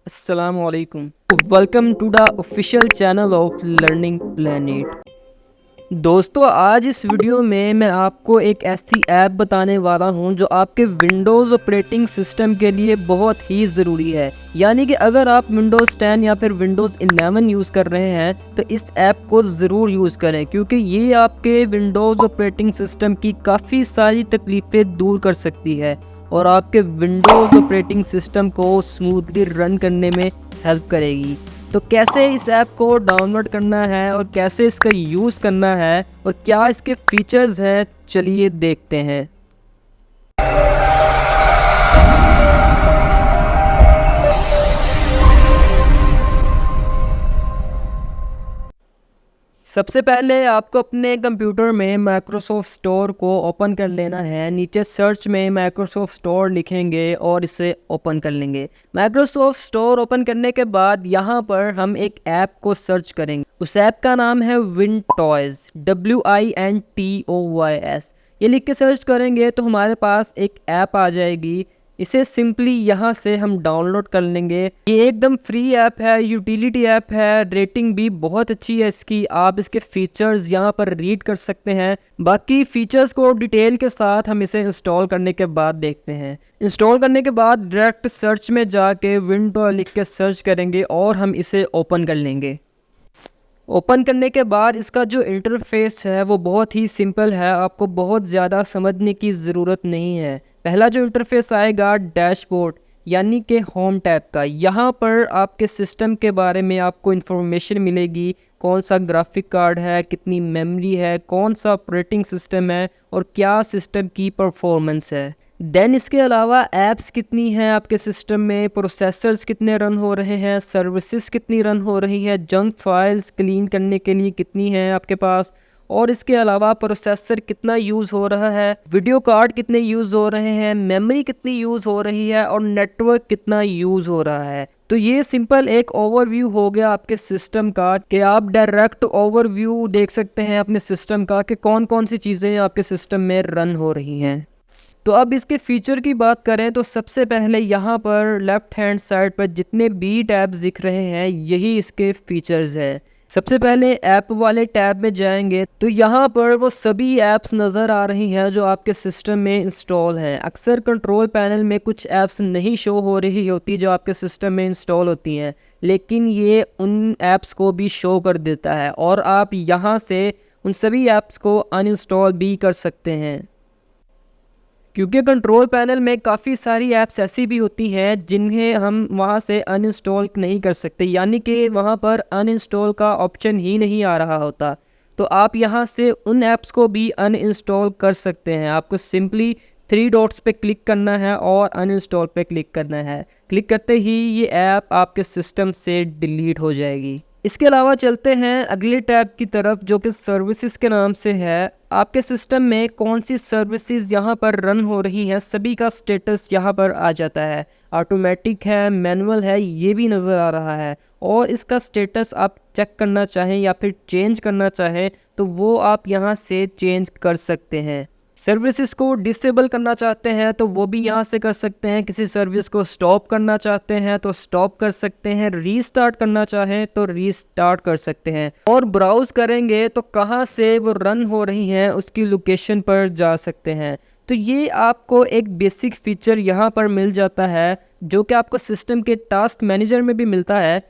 Assalamualaikum. Welcome to the official channel of learning planet. दोस्तों, आज इस वीडियो में मैं आपको एक ऐसी ऐप बताने वाला हूं जो आपके विंडोज़ ऑपरेटिंग सिस्टम के लिए बहुत ही ज़रूरी है। यानी कि अगर आप विंडोज़ 10 या फिर विंडोज़ 11 यूज़ कर रहे हैं तो इस ऐप को ज़रूर यूज़ करें, क्योंकि ये आपके विंडोज़ ऑपरेटिंग सिस्टम की काफ़ी सारी तकलीफ़ें दूर कर सकती है और आपके विंडोज़ ऑपरेटिंग सिस्टम को स्मूथली रन करने में हेल्प करेगी। तो कैसे इस ऐप को डाउनलोड करना है और कैसे इसका यूज़ करना है और क्या इसके फीचर्स हैं, चलिए देखते हैं। सबसे पहले आपको अपने कंप्यूटर में माइक्रोसॉफ्ट स्टोर को ओपन कर लेना है। नीचे सर्च में माइक्रोसॉफ्ट स्टोर लिखेंगे और इसे ओपन कर लेंगे। माइक्रोसॉफ्ट स्टोर ओपन करने के बाद यहाँ पर हम एक ऐप को सर्च करेंगे। उस ऐप का नाम है विंटॉयज़, WINTOYS। ये लिख के सर्च करेंगे तो हमारे पास एक ऐप आ जाएगी। इसे सिंपली यहाँ से हम डाउनलोड कर लेंगे। ये एकदम फ्री ऐप है, यूटिलिटी ऐप है, रेटिंग भी बहुत अच्छी है इसकी। आप इसके फीचर्स यहाँ पर रीड कर सकते हैं। बाकी फीचर्स को डिटेल के साथ हम इसे इंस्टॉल करने के बाद देखते हैं। इंस्टॉल करने के बाद डायरेक्ट सर्च में जाके विंडो लिख के सर्च करेंगे और हम इसे ओपन कर लेंगे। ओपन करने के बाद इसका जो इंटरफेस है वो बहुत ही सिंपल है, आपको बहुत ज़्यादा समझने की ज़रूरत नहीं है। पहला जो इंटरफेस आएगा डैशबोर्ड यानी कि होम टैब का। यहाँ पर आपके सिस्टम के बारे में आपको इन्फॉर्मेशन मिलेगी, कौन सा ग्राफिक कार्ड है, कितनी मेमोरी है, कौन सा ऑपरेटिंग सिस्टम है और क्या सिस्टम की परफॉर्मेंस है। देन इसके अलावा ऐप्स कितनी हैं आपके सिस्टम में, प्रोसेसर्स कितने रन हो रहे हैं, सर्विसेज कितनी रन हो रही है, जंक फाइल्स क्लीन करने के लिए कितनी हैं आपके पास, और इसके अलावा प्रोसेसर कितना यूज़ हो रहा है, वीडियो कार्ड कितने यूज़ हो रहे हैं, मेमोरी कितनी यूज़ हो रही है और नेटवर्क कितना यूज़ हो रहा है। तो ये सिंपल एक ओवरव्यू हो गया आपके सिस्टम का कि आप डायरेक्ट ओवरव्यू देख सकते हैं अपने सिस्टम का कि कौन कौन सी चीज़ें आपके सिस्टम में रन हो रही हैं। तो अब इसके फ़ीचर की बात करें तो सबसे पहले यहाँ पर लेफ़्ट हैंड साइड पर जितने भी टैब्स दिख रहे हैं यही इसके फ़ीचर्स हैं। सबसे पहले ऐप वाले टैब में जाएंगे तो यहाँ पर वो सभी ऐप्स नज़र आ रही हैं जो आपके सिस्टम में इंस्टॉल हैं। अक्सर कंट्रोल पैनल में कुछ ऐप्स नहीं शो हो रही होती जो आपके सिस्टम में इंस्टॉल होती हैं, लेकिन ये उन ऐप्स को भी शो कर देता है और आप यहाँ से उन सभी ऐप्स को अनइंस्टॉल भी कर सकते हैं। क्योंकि कंट्रोल पैनल में काफ़ी सारी ऐप्स ऐसी भी होती हैं जिन्हें हम वहां से अनइंस्टॉल नहीं कर सकते, यानी कि वहां पर अनइंस्टॉल का ऑप्शन ही नहीं आ रहा होता। तो आप यहां से उन ऐप्स को भी अनइंस्टॉल कर सकते हैं। आपको सिंपली 3 डॉट्स पे क्लिक करना है और अनइंस्टॉल पे क्लिक करना है। क्लिक करते ही ये ऐप आपके सिस्टम से डिलीट हो जाएगी। इसके अलावा चलते हैं अगले टैब की तरफ जो कि सर्विसेज के नाम से है। आपके सिस्टम में कौन सी सर्विसेज यहाँ पर रन हो रही हैं सभी का स्टेटस यहाँ पर आ जाता है। ऑटोमेटिक है, मैनुअल है, ये भी नज़र आ रहा है। और इसका स्टेटस आप चेक करना चाहें या फिर चेंज करना चाहें तो वो आप यहाँ से चेंज कर सकते हैं। सर्विसेज को डिसेबल करना चाहते हैं तो वो भी यहाँ से कर सकते हैं। किसी सर्विस को स्टॉप करना चाहते हैं तो स्टॉप कर सकते हैं। रीस्टार्ट करना चाहें तो रीस्टार्ट कर सकते हैं। और ब्राउज़ करेंगे तो कहाँ से वो रन हो रही हैं उसकी लोकेशन पर जा सकते हैं। तो ये आपको एक बेसिक फीचर यहाँ पर मिल जाता है जो कि आपको सिस्टम के टास्क मैनेजर में भी मिलता है,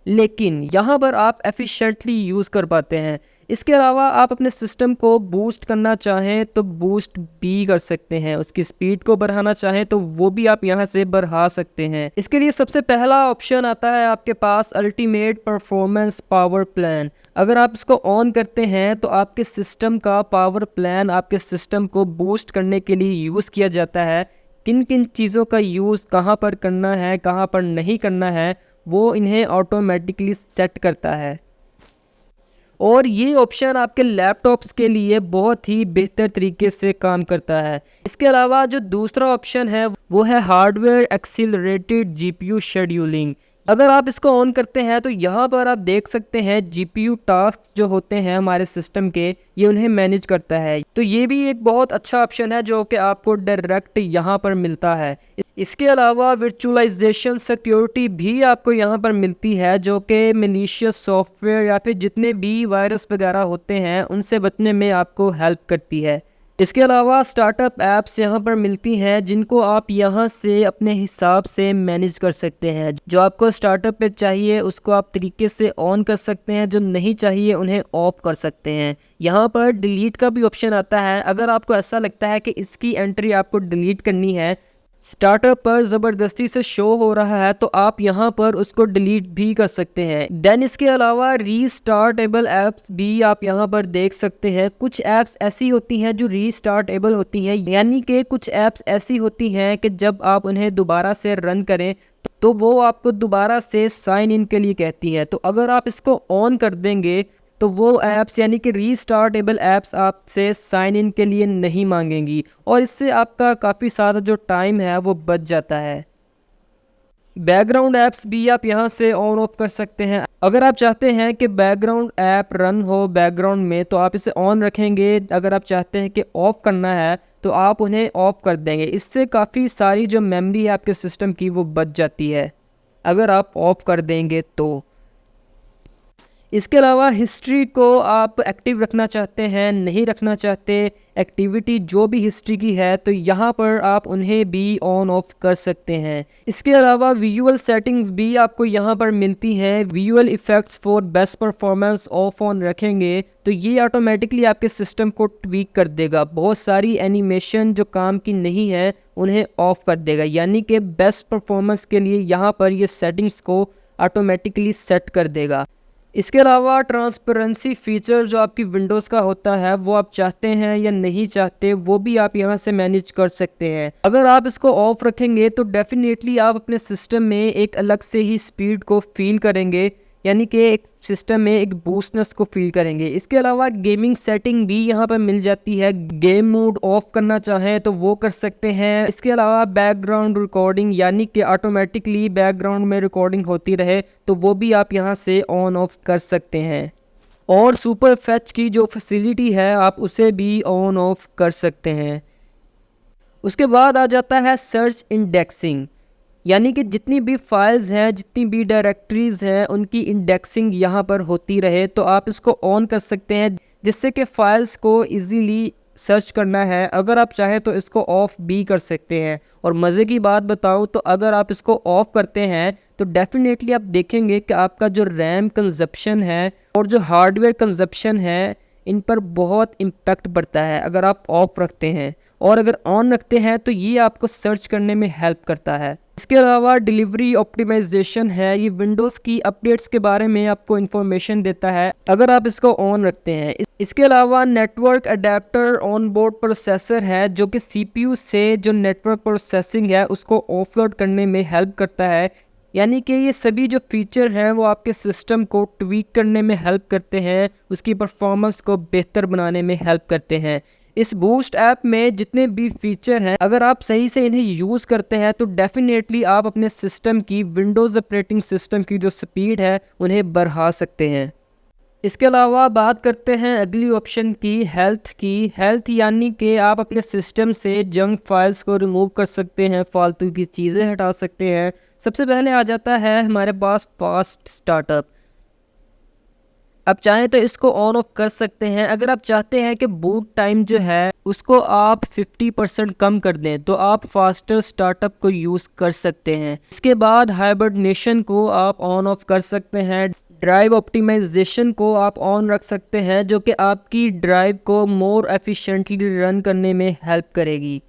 लेकिन यहाँ पर आप एफिशिएंटली यूज़ कर पाते हैं। इसके अलावा आप अपने सिस्टम को बूस्ट करना चाहें तो बूस्ट भी कर सकते हैं। उसकी स्पीड को बढ़ाना चाहें तो वो भी आप यहाँ से बढ़ा सकते हैं। इसके लिए सबसे पहला ऑप्शन आता है आपके पास अल्टीमेट परफॉर्मेंस पावर प्लान। अगर आप इसको ऑन करते हैं तो आपके सिस्टम का पावर प्लान आपके सिस्टम को बूस्ट करने के लिए यूज़ किया जाता है। किन किन चीज़ों का यूज़ कहाँ पर करना है, कहाँ पर नहीं करना है, वो इन्हें ऑटोमेटिकली सेट करता है। और ये ऑप्शन आपके लैपटॉप्स के लिए बहुत ही बेहतर तरीके से काम करता है। इसके अलावा जो दूसरा ऑप्शन है वो है हार्डवेयर एक्सीलरेटेड जीपीयू शेड्यूलिंग। अगर आप इसको ऑन करते हैं तो यहाँ पर आप देख सकते हैं जीपीयू टास्क जो होते हैं हमारे सिस्टम के, ये उन्हें मैनेज करता है। तो ये भी एक बहुत अच्छा ऑप्शन है जो कि आपको डायरेक्ट यहाँ पर मिलता है। इसके अलावा वर्चुअलाइजेशन सिक्योरिटी भी आपको यहाँ पर मिलती है, जो कि मैलिशियस सॉफ्टवेयर या फिर जितने भी वायरस वगैरह होते हैं उनसे बचने में आपको हेल्प करती है। इसके अलावा स्टार्टअप ऐप्स यहाँ पर मिलती हैं जिनको आप यहाँ से अपने हिसाब से मैनेज कर सकते हैं। जो आपको स्टार्टअप पे चाहिए उसको आप तरीके से ऑन कर सकते हैं, जो नहीं चाहिए उन्हें ऑफ कर सकते हैं। यहाँ पर डिलीट का भी ऑप्शन आता है। अगर आपको ऐसा लगता है कि इसकी एंट्री आपको डिलीट करनी है, स्टार्टअप पर ज़बरदस्ती से शो हो रहा है, तो आप यहाँ पर उसको डिलीट भी कर सकते हैं। देन इसके अलावा रीस्टार्टेबल ऐप्स भी आप यहाँ पर देख सकते हैं। कुछ ऐप्स ऐसी होती हैं जो रीस्टार्टेबल होती हैं, यानी कि कुछ ऐप्स ऐसी होती हैं कि जब आप उन्हें दोबारा से रन करें तो वो आपको दोबारा से साइन इन के लिए कहती है। तो अगर आप इसको ऑन कर देंगे तो वो ऐप्स यानी कि रीस्टार्टेबल ऐप्स आपसे साइन इन के लिए नहीं मांगेंगी और इससे आपका काफ़ी सारा जो टाइम है वो बच जाता है। बैकग्राउंड ऐप्स भी आप यहाँ से ऑन ऑफ कर सकते हैं। अगर आप चाहते हैं कि बैकग्राउंड ऐप रन हो बैकग्राउंड में तो आप इसे ऑन रखेंगे। अगर आप चाहते हैं कि ऑफ़ करना है तो आप उन्हें ऑफ़ कर देंगे। इससे काफ़ी सारी जो मेमोरी है आपके सिस्टम की वो बच जाती है अगर आप ऑफ़ कर देंगे तो। इसके अलावा हिस्ट्री को आप एक्टिव रखना चाहते हैं, नहीं रखना चाहते एक्टिविटी जो भी हिस्ट्री की है, तो यहाँ पर आप उन्हें भी ऑन ऑफ कर सकते हैं। इसके अलावा विजुअल सेटिंग्स भी आपको यहाँ पर मिलती हैं। Visual effects for best performance of on रखेंगे तो ये ऑटोमेटिकली आपके सिस्टम को ट्वीक कर देगा। बहुत सारी एनिमेशन जो काम की नहीं है उन्हें ऑफ कर देगा, यानी कि बेस्ट परफॉर्मेंस के लिए यहाँ पर ये सेटिंग्स को ऑटोमेटिकली सेट कर देगा। इसके अलावा ट्रांसपेरेंसी फीचर जो आपकी विंडोज़ का होता है वो आप चाहते हैं या नहीं चाहते वो भी आप यहाँ से मैनेज कर सकते हैं। अगर आप इसको ऑफ रखेंगे तो डेफिनेटली आप अपने सिस्टम में एक अलग से ही स्पीड को फील करेंगे, यानी कि एक सिस्टम में एक बूस्टनेस को फील करेंगे। इसके अलावा गेमिंग सेटिंग भी यहाँ पर मिल जाती है। गेम मोड ऑफ करना चाहें तो वो कर सकते हैं। इसके अलावा बैकग्राउंड रिकॉर्डिंग, यानी कि ऑटोमेटिकली बैकग्राउंड में रिकॉर्डिंग होती रहे, तो वो भी आप यहाँ से ऑन ऑफ कर सकते हैं। और सुपर फैच की जो फैसिलिटी है आप उसे भी ऑन ऑफ कर सकते हैं। उसके बाद आ जाता है सर्च इंडेक्सिंग, यानी कि जितनी भी फाइल्स हैं, जितनी भी डायरेक्टरीज़ हैं, उनकी इंडेक्सिंग यहाँ पर होती रहे। तो आप इसको ऑन कर सकते हैं जिससे कि फ़ाइल्स को इजीली सर्च करना है। अगर आप चाहें तो इसको ऑफ़ भी कर सकते हैं। और मज़े की बात बताऊँ तो अगर आप इसको ऑफ़ करते हैं तो डेफिनेटली आप देखेंगे कि आपका जो रैम कंजप्शन है और जो हार्डवेयर कंजप्शन है इन पर बहुत इम्पैक्ट पड़ता है अगर आप ऑफ़ रखते हैं। और अगर ऑन रखते हैं तो ये आपको सर्च करने में हेल्प करता है। इसके अलावा डिलीवरी ऑप्टिमाइजेशन है, ये विंडोज़ की अपडेट्स के बारे में आपको इन्फॉर्मेशन देता है अगर आप इसको ऑन रखते हैं। इसके अलावा network adapter on board processor है, जो कि CPU से जो नेटवर्क प्रोसेसिंग है उसको ऑफलोड करने में हेल्प करता है। यानी कि ये सभी जो फीचर हैं वो आपके सिस्टम को ट्वीक करने में हेल्प करते हैं, उसकी परफॉर्मेंस को बेहतर बनाने में हेल्प करते हैं। इस बूस्ट ऐप में जितने भी फीचर हैं अगर आप सही से इन्हें यूज़ करते हैं तो डेफिनेटली आप अपने सिस्टम की, विंडोज़ ऑपरेटिंग सिस्टम की जो स्पीड है उन्हें बढ़ा सकते हैं। इसके अलावा बात करते हैं अगली ऑप्शन की, हेल्थ यानी कि आप अपने सिस्टम से जंक फाइल्स को रिमूव कर सकते हैं, फालतू की चीज़ें हटा सकते हैं। सबसे पहले आ जाता है हमारे पास फास्ट स्टार्टअप। आप चाहें तो इसको ऑन ऑफ कर सकते हैं। अगर आप चाहते हैं कि बूट टाइम जो है उसको आप 50% कम कर दें तो आप फास्टर स्टार्टअप को यूज़ कर सकते हैं। इसके बाद हाइबरनेशन को आप ऑन ऑफ कर सकते हैं। ड्राइव ऑप्टिमाइजेशन को आप ऑन रख सकते हैं, जो कि आपकी ड्राइव को मोर एफिशिएंटली रन करने में हेल्प करेगी।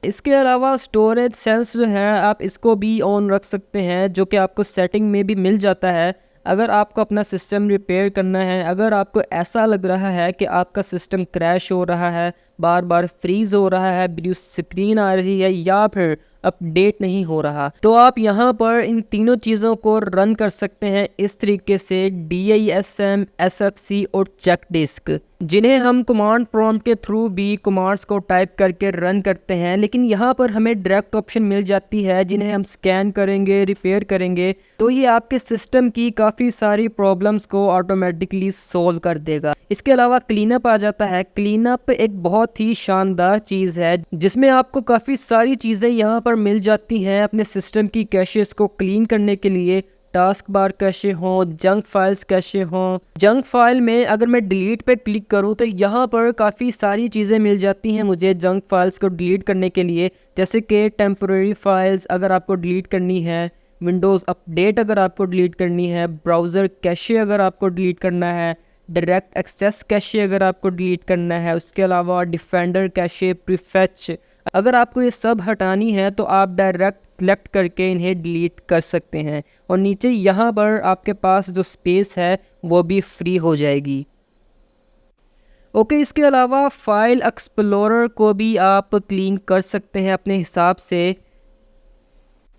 इसके अलावा स्टोरेज सेंस जो है आप इसको भी ऑन रख सकते हैं, जो कि आपको सेटिंग में भी मिल जाता है। अगर आपको अपना सिस्टम रिपेयर करना है, अगर आपको ऐसा लग रहा है कि आपका सिस्टम क्रैश हो रहा है, बार बार फ्रीज़ हो रहा है, ब्लू स्क्रीन आ रही है या फिर अपडेट नहीं हो रहा, तो आप यहाँ पर इन तीनों चीज़ों को रन कर सकते हैं इस तरीके से, DISM, SFC और चेक डिस्क, जिन्हें हम कमांड प्रॉम्प्ट के थ्रू भी कमांड्स को टाइप करके रन करते हैं। लेकिन यहाँ पर हमें डायरेक्ट ऑप्शन मिल जाती है जिन्हें हम स्कैन करेंगे, रिपेयर करेंगे, तो ये आपके सिस्टम की काफ़ी सारी प्रॉब्लम्स को ऑटोमेटिकली सोल्व कर देगा। इसके अलावा क्लीनअप आ जाता है। क्लीनअप एक बहुत ही शानदार चीज़ है जिसमें आपको काफ़ी सारी चीज़ें यहाँ पर पर मिल जाती हैं अपने सिस्टम की कैशेस को क्लीन करने के लिए। टास्क बार कैशे हों, जंक फाइल्स कैशे हों। जंक फाइल में अगर मैं डिलीट पे क्लिक करूं तो यहाँ पर काफ़ी सारी चीज़ें मिल जाती हैं मुझे जंक फाइल्स को डिलीट करने के लिए, जैसे कि टेम्परेरी फाइल्स अगर आपको डिलीट करनी है, विंडोज़ अपडेट अगर आपको डिलीट करनी है, ब्राउज़र कैशे अगर आपको डिलीट करना है, डायरेक्ट एक्सेस कैशे अगर आपको डिलीट करना है, उसके अलावा डिफेंडर कैशे, प्रीफेच। अगर आपको ये सब हटानी है तो आप डायरेक्ट सेलेक्ट करके इन्हें डिलीट कर सकते हैं और नीचे यहाँ पर आपके पास जो स्पेस है वो भी फ्री हो जाएगी। ओके, इसके अलावा फाइल एक्सप्लोरर को भी आप क्लीन कर सकते हैं अपने हिसाब से,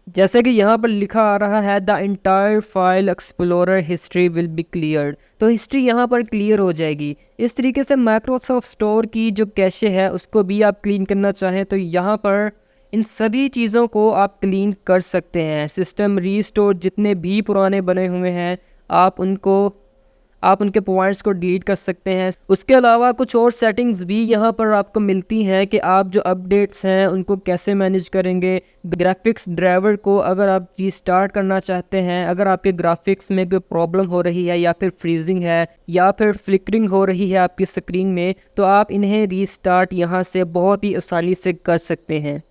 जैसे कि यहाँ पर लिखा आ रहा है the entire file explorer history will be clear, तो हिस्ट्री यहाँ पर क्लियर हो जाएगी। इस तरीके से माइक्रोसॉफ्ट स्टोर की जो कैशे है उसको भी आप क्लीन करना चाहें तो यहाँ पर इन सभी चीज़ों को आप क्लीन कर सकते हैं। सिस्टम रीस्टोर जितने भी पुराने बने हुए हैं आप उनके पॉइंट्स को डिलीट कर सकते हैं। उसके अलावा कुछ और सेटिंग्स भी यहाँ पर आपको मिलती हैं कि आप जो अपडेट्स हैं उनको कैसे मैनेज करेंगे। ग्राफिक्स ड्राइवर को अगर आप रीस्टार्ट करना चाहते हैं, अगर आपके ग्राफिक्स में कोई प्रॉब्लम हो रही है या फिर फ्रीजिंग है या फिर फ्लिकरिंग हो रही है आपकी स्क्रीन में, तो आप इन्हें रीस्टार्ट यहाँ से बहुत ही आसानी से कर सकते हैं।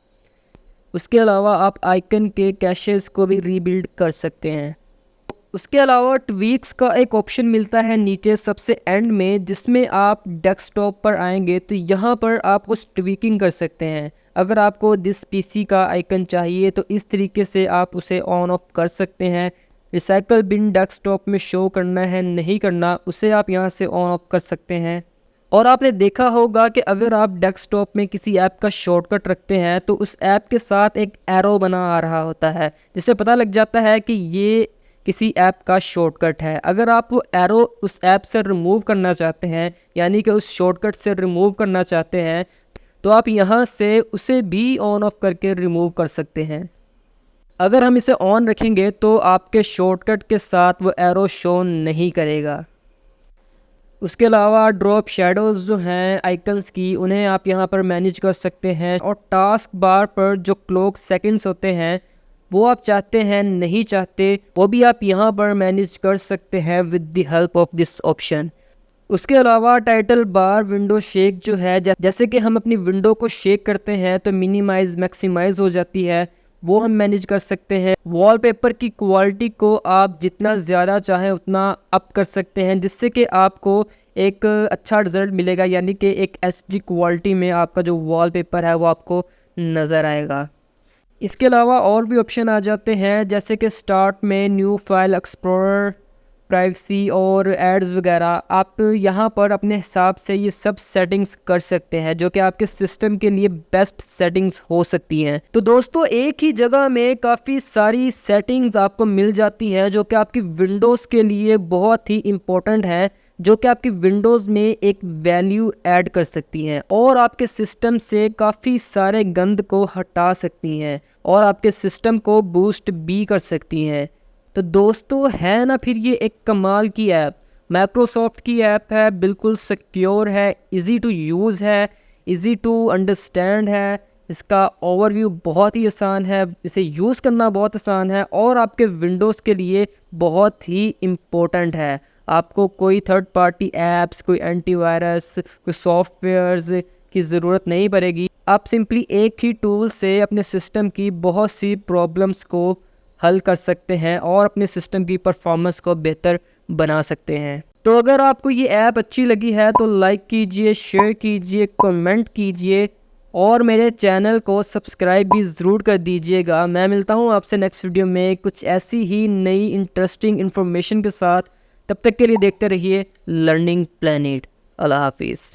उसके अलावा आप आइकन के कैशेस को भी रीबिल्ड कर सकते हैं। उसके अलावा ट्वीक्स का एक ऑप्शन मिलता है नीचे सबसे एंड में, जिसमें आप डेस्कटॉप पर आएंगे तो यहाँ पर आप कुछ ट्वीकिंग कर सकते हैं। अगर आपको दिस पीसी का आइकन चाहिए तो इस तरीके से आप उसे ऑन ऑफ कर सकते हैं। रिसाइकल बिन डेस्कटॉप में शो करना है नहीं करना, उसे आप यहाँ से ऑन ऑफ कर सकते हैं। और आपने देखा होगा कि अगर आप डेस्कटॉप में किसी ऐप का शॉर्टकट रखते हैं तो उस ऐप के साथ एक एरो बना आ रहा होता है, जिससे पता लग जाता है कि ये किसी ऐप का शॉर्टकट है। अगर आप वो एरो उस ऐप से रिमूव करना चाहते हैं, यानी कि उस शॉर्टकट से रिमूव करना चाहते हैं, तो आप यहाँ से उसे भी ऑन ऑफ करके रिमूव कर सकते हैं। अगर हम इसे ऑन रखेंगे तो आपके शॉर्टकट के साथ वो एरो शो नहीं करेगा। उसके अलावा ड्रॉप शैडोज़ जो हैं आइकन्स की, उन्हें आप यहाँ पर मैनेज कर सकते हैं। और टास्क बार पर जो क्लॉक सेकंड्स होते हैं वो आप चाहते हैं नहीं चाहते, वो भी आप यहाँ पर मैनेज कर सकते हैं with the help of this option. उसके अलावा टाइटल बार विंडो शेक जो है, जैसे कि हम अपनी विंडो को शेक करते हैं तो मिनिमाइज मैक्सिमाइज हो जाती है, वो हम मैनेज कर सकते हैं। वॉलपेपर की क्वालिटी को आप जितना ज़्यादा चाहें उतना अप कर सकते हैं, जिससे कि आपको एक अच्छा रिज़ल्ट मिलेगा, यानी कि एक एचडी क्वालिटी में आपका जो वॉलपेपर है वो आपको नज़र आएगा। इसके अलावा और भी ऑप्शन आ जाते हैं, जैसे कि स्टार्ट में न्यू फाइल एक्सप्लोरर, प्राइवेसी और एड्स वगैरह। आप यहाँ पर अपने हिसाब से ये सब सेटिंग्स कर सकते हैं, जो कि आपके सिस्टम के लिए बेस्ट सेटिंग्स हो सकती हैं। तो दोस्तों, एक ही जगह में काफ़ी सारी सेटिंग्स आपको मिल जाती हैं जो कि आपकी विंडोज़ के लिए बहुत ही इम्पोर्टेंट है, जो कि आपकी विंडोज़ में एक वैल्यू ऐड कर सकती हैं और आपके सिस्टम से काफ़ी सारे गंद को हटा सकती हैं और आपके सिस्टम को बूस्ट भी कर सकती हैं। तो दोस्तों, है ना फिर ये एक कमाल की ऐप। माइक्रोसॉफ्ट की ऐप है, बिल्कुल सिक्योर है, इजी टू यूज़ है, इजी टू अंडरस्टैंड है, इसका ओवरव्यू बहुत ही आसान है, इसे यूज़ करना बहुत आसान है और आपके विंडोज़ के लिए बहुत ही इम्पोर्टेंट है। आपको कोई थर्ड पार्टी ऐप्स, कोई एंटीवायरस, कोई सॉफ्टवेयर्स की ज़रूरत नहीं पड़ेगी। आप सिंपली एक ही टूल से अपने सिस्टम की बहुत सी प्रॉब्लम्स को हल कर सकते हैं और अपने सिस्टम की परफॉर्मेंस को बेहतर बना सकते हैं। तो अगर आपको ये ऐप अच्छी लगी है तो लाइक कीजिए, शेयर कीजिए, कमेंट कीजिए और मेरे चैनल को सब्सक्राइब भी ज़रूर कर दीजिएगा। मैं मिलता हूँ आपसे नेक्स्ट वीडियो में कुछ ऐसी ही नई इंटरेस्टिंग इन्फॉर्मेशन के साथ। तब तक के लिए देखते रहिए लर्निंग प्लैनेट। अल्लाह हाफिज़।